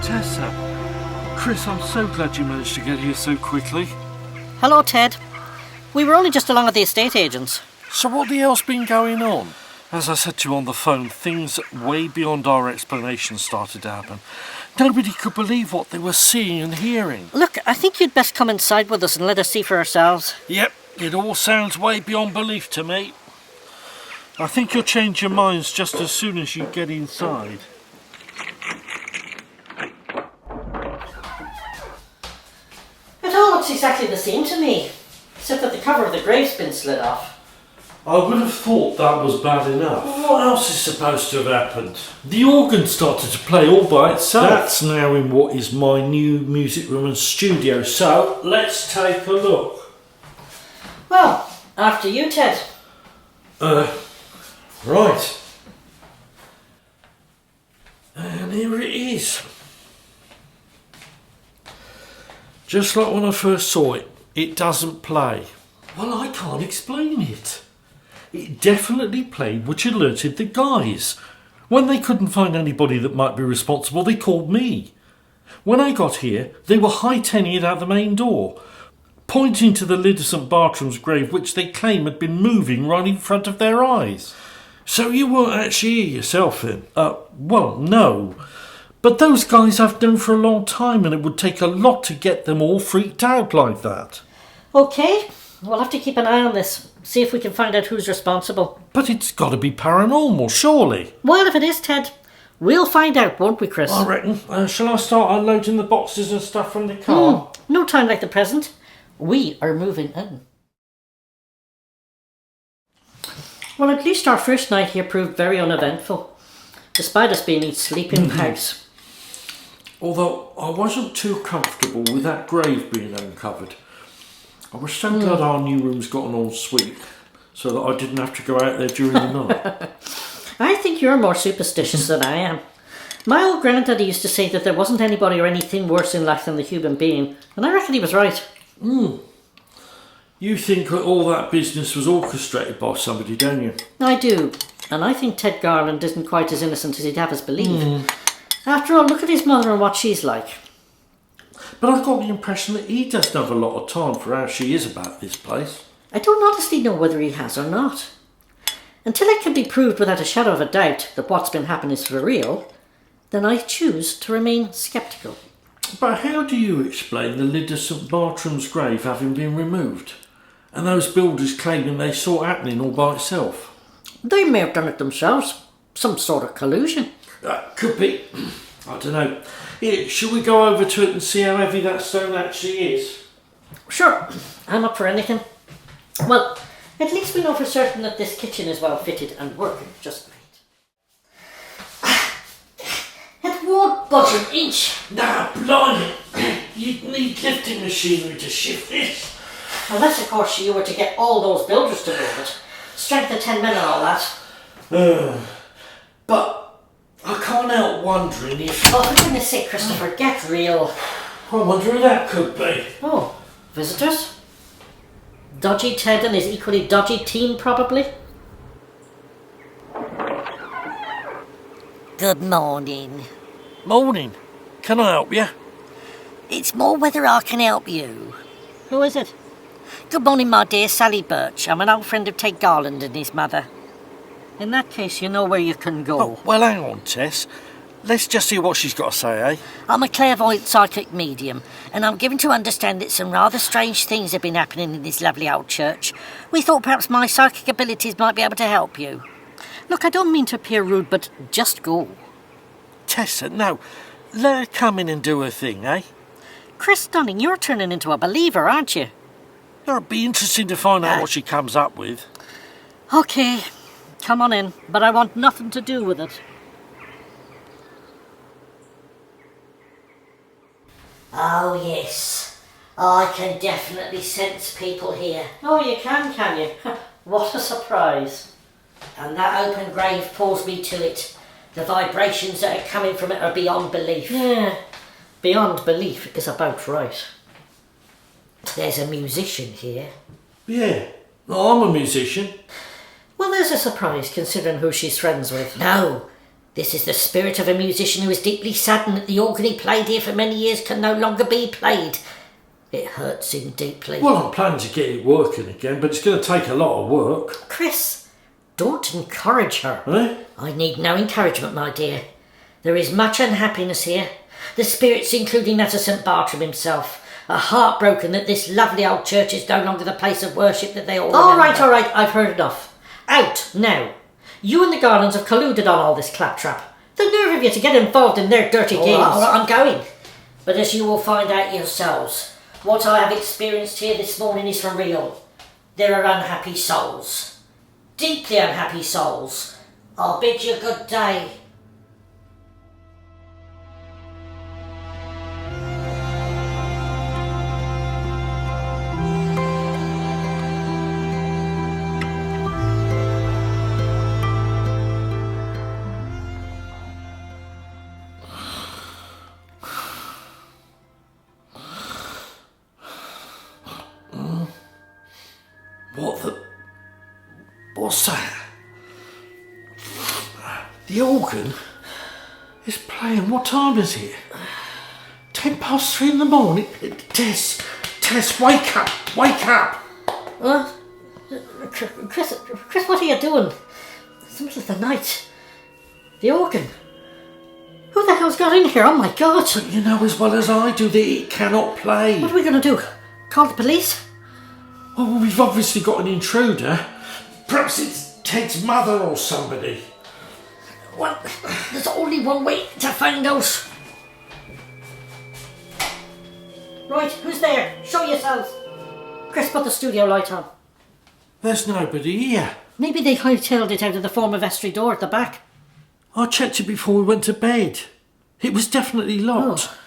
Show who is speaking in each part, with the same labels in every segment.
Speaker 1: Tessa. Chris, I'm so glad you managed to get here so quickly.
Speaker 2: Hello, Ted. We were only just along at the estate agents.
Speaker 1: So what the hell's been going on? As I said to you on the phone, things way beyond our explanation started to happen. Nobody could believe what they were seeing and hearing.
Speaker 2: Look, I think you'd best come inside with us and let us see for ourselves.
Speaker 1: Yep, it all sounds way beyond belief to me. I think you'll change your minds just as soon as you get inside.
Speaker 2: It all looks exactly the same to me, except that the cover of the grave's been slid off.
Speaker 1: I would have thought that was bad enough. What else is supposed to have happened? The organ started to play all by itself. That's now in what is my new music room and studio, so let's take a look.
Speaker 2: Well, after you, Ted.
Speaker 1: Right. And here it is. Just like when I first saw it, it doesn't play. Well, I can't explain it. It definitely played, which alerted the guys. When they couldn't find anybody that might be responsible, they called me. When I got here, they were high-tailing it out the main door, pointing to the lid of St. Bartram's grave, which they claim had been moving right in front of their eyes. So you weren't actually here yourself then? Well, no. But those guys I've known for a long time, and it would take a lot to get them all freaked out like that.
Speaker 2: Okay, we'll have to keep an eye on this, see if we can find out who's responsible.
Speaker 1: But it's got to be paranormal, surely.
Speaker 2: Well, if it is, Ted, we'll find out, won't we, Chris?
Speaker 1: I reckon. Shall I start unloading the boxes and stuff from the car?
Speaker 2: No time like the present. We are moving in. Well, at least our first night here proved very uneventful, despite us being in sleeping bags.
Speaker 1: Although I wasn't too comfortable with that grave being uncovered. I was so glad our new room's got an ensuite, so that I didn't have to go out there during the night.
Speaker 2: I think you're more superstitious than I am. My old granddaddy used to say that there wasn't anybody or anything worse in life than the human being, and I reckon he was right.
Speaker 1: You think that all that business was orchestrated by somebody, don't you?
Speaker 2: I do, and I think Ted Garland isn't quite as innocent as he'd have us believe. After all, look at his mother and what she's like.
Speaker 1: But I've got the impression that he doesn't have a lot of time for how she is about this place.
Speaker 2: I don't honestly know whether he has or not. Until it can be proved without a shadow of a doubt that what's been happening is for real, then I choose to remain sceptical.
Speaker 1: But how do you explain the lid of St. Bartram's grave having been removed? And those builders claiming they saw it happening all by itself?
Speaker 2: They may have done it themselves. Some sort of collusion.
Speaker 1: Could be. I don't know. Here, shall we go over to it and see how heavy that stone actually is?
Speaker 2: Sure, I'm up for anything. Well, at least we know for certain that this kitchen is well fitted and working just right. It won't budge an inch.
Speaker 1: Nah, blimey. You'd need lifting machinery to shift this.
Speaker 2: Unless, of course, you were to get all those builders to move it. Strength of 10 men and all that.
Speaker 1: But I can't help wondering if...
Speaker 2: Oh, for goodness sake, Christopher, get real.
Speaker 1: I wonder who that could be.
Speaker 2: Oh, visitors? Dodgy Ted and his equally dodgy team, probably?
Speaker 3: Good morning.
Speaker 1: Morning. Can I help you?
Speaker 3: It's more whether I can help you.
Speaker 2: Who is it?
Speaker 3: Good morning, my dear Sally Birch. I'm an old friend of Ted Garland and his mother.
Speaker 2: In that case, you know where you can go.
Speaker 1: Oh, well, hang on, Tess. Let's just see what she's got to say, eh?
Speaker 3: I'm a clairvoyant psychic medium, and I'm given to understand that some rather strange things have been happening in this lovely old church. We thought perhaps my psychic abilities might be able to help you.
Speaker 2: Look, I don't mean to appear rude, but just go.
Speaker 1: Tessa, no. Let her come in and do her thing, eh?
Speaker 2: Chris Dunning, you're turning into a believer, aren't you?
Speaker 1: It'll be interesting to find out what she comes up with.
Speaker 2: OK, come on in, but I want nothing to do with it.
Speaker 3: Oh, yes. I can definitely sense people here.
Speaker 2: Oh, you can you? What a surprise.
Speaker 3: And that open grave pulls me to it. The vibrations that are coming from it are beyond belief.
Speaker 2: Yeah, beyond belief is about right.
Speaker 3: There's a musician here.
Speaker 1: Yeah, I'm a musician.
Speaker 2: Well, there's a surprise considering who she's friends with.
Speaker 3: No, This is the spirit of a musician who is deeply saddened that the organ he played here for many years can no longer be played. It hurts him deeply.
Speaker 1: Well, I'm planning to get it working again, but it's going to take a lot of work.
Speaker 3: Chris, don't encourage her.
Speaker 1: Eh?
Speaker 3: I need no encouragement, my dear. There is much unhappiness here. The spirits, including that of St. Bartram himself, are heartbroken that this lovely old church is no longer the place of worship that they all
Speaker 2: All
Speaker 3: remember.
Speaker 2: right, I've heard enough. Out, now. You and the Garlands have colluded on all this claptrap. The nerve of you to get involved in their dirty games.
Speaker 3: All right, I'm going. But as you will find out yourselves, what I have experienced here this morning is for real. There are unhappy souls. Deeply unhappy souls. I'll bid you good day.
Speaker 1: What's that? The organ is playing. What time is it? 3:10 in the morning. Tess, wake up!
Speaker 2: Chris, what are you doing? It's the middle of the night. The organ. Who the hell's got in here? Oh my God!
Speaker 1: But you know as well as I do that it cannot play.
Speaker 2: What are we going to do? Call the police?
Speaker 1: Well, we've obviously got an intruder. Perhaps it's Ted's mother or somebody.
Speaker 2: Well, there's only one way to find out. Right, who's there? Show yourselves. Chris, put the studio light on.
Speaker 1: There's nobody here.
Speaker 2: Maybe they hightailed it out of the former vestry door at the back.
Speaker 1: I checked it before we went to bed. It was definitely locked.
Speaker 2: Oh.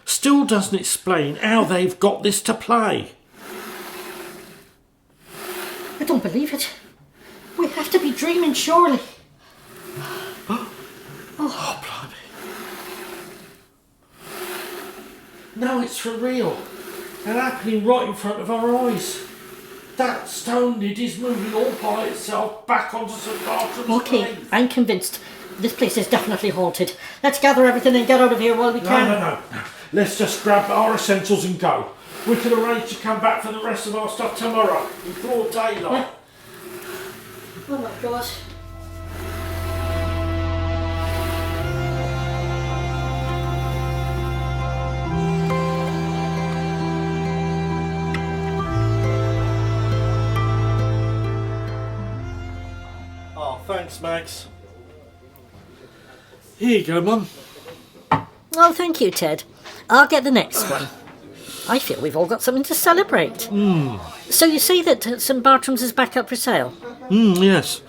Speaker 1: Still doesn't explain how they've got this to play.
Speaker 2: I don't believe it. We have to be dreaming, surely.
Speaker 1: Oh, blimey. No, it's for real. And happening right in front of our eyes. That stone lid is moving all by itself back onto St. Bartram's
Speaker 2: Okay,
Speaker 1: grave.
Speaker 2: I'm convinced. This place is definitely haunted. Let's gather everything and get out of here while we can.
Speaker 1: No. Let's just grab our essentials and go. We can arrange to come back for the rest of our stuff tomorrow, in broad daylight.
Speaker 2: Oh my God.
Speaker 1: Oh, thanks, Max. Here you go, Mum.
Speaker 2: Oh, thank you, Ted. I'll get the next one. I feel we've all got something to celebrate. So you say that St. Bartram's is back up for sale?
Speaker 1: Yes.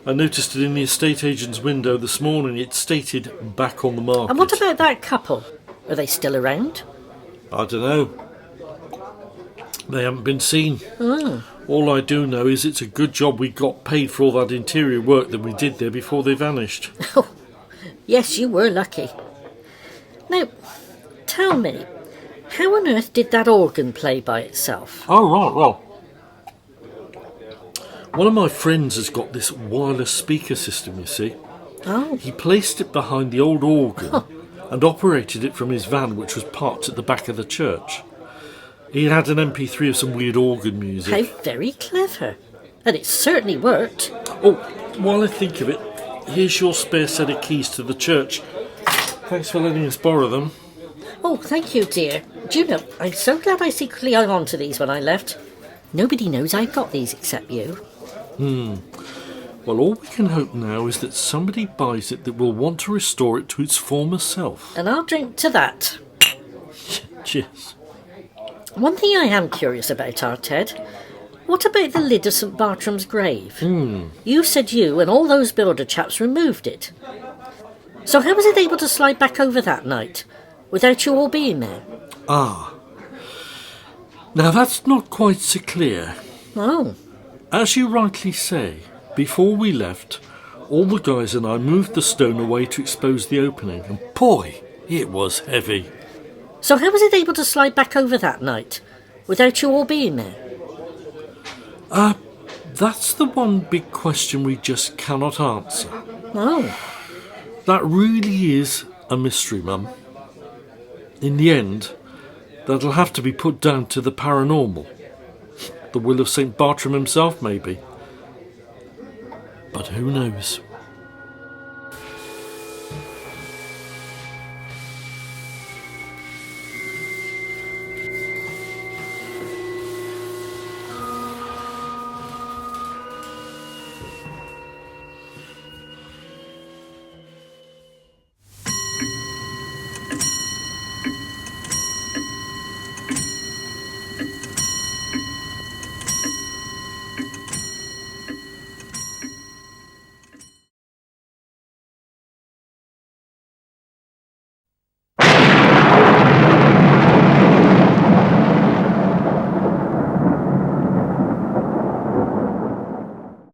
Speaker 1: I noticed it in the estate agent's window this morning. It stated back on the market.
Speaker 2: And what about that couple? Are they still around?
Speaker 1: I don't know. They haven't been seen. All I do know is it's a good job we got paid for all that interior work that we did there before they vanished.
Speaker 2: Oh, yes, you were lucky. Now, tell me, how on earth did that organ play by itself?
Speaker 1: Oh, right, well. One of my friends has got this wireless speaker system, you see.
Speaker 2: Oh,
Speaker 1: He placed it behind the old organ and operated it from his van, which was parked at the back of the church. He had an MP3 of some weird organ music.
Speaker 2: how very clever. And it certainly worked.
Speaker 1: Oh, while I think of it, here's your spare set of keys to the church. Thanks for letting us borrow them.
Speaker 2: Oh, thank you, dear. Do you know, I'm so glad I secretly hung on to these when I left. Nobody knows I've got these except you.
Speaker 1: Well, all we can hope now is that somebody buys it that will want to restore it to its former self.
Speaker 2: And I'll drink to that.
Speaker 1: Cheers.
Speaker 2: One thing I am curious about, Ted. What about the lid of St. Bartram's grave? You said you and all those builder chaps removed it. So how was it able to slide back over that night, without you all being there?
Speaker 1: Ah. Now that's not quite so clear.
Speaker 2: Oh,
Speaker 1: As you rightly say, before we left, all the guys and I moved the stone away to expose the opening, and boy, it was heavy.
Speaker 2: so how was it able to slide back over that night, without you all being there?
Speaker 1: That's the one big question we just cannot answer.
Speaker 2: Oh,
Speaker 1: That really is a mystery, Mum. In the end, that'll have to be put down to the paranormal. The will of St. Bartram himself, maybe. But who knows?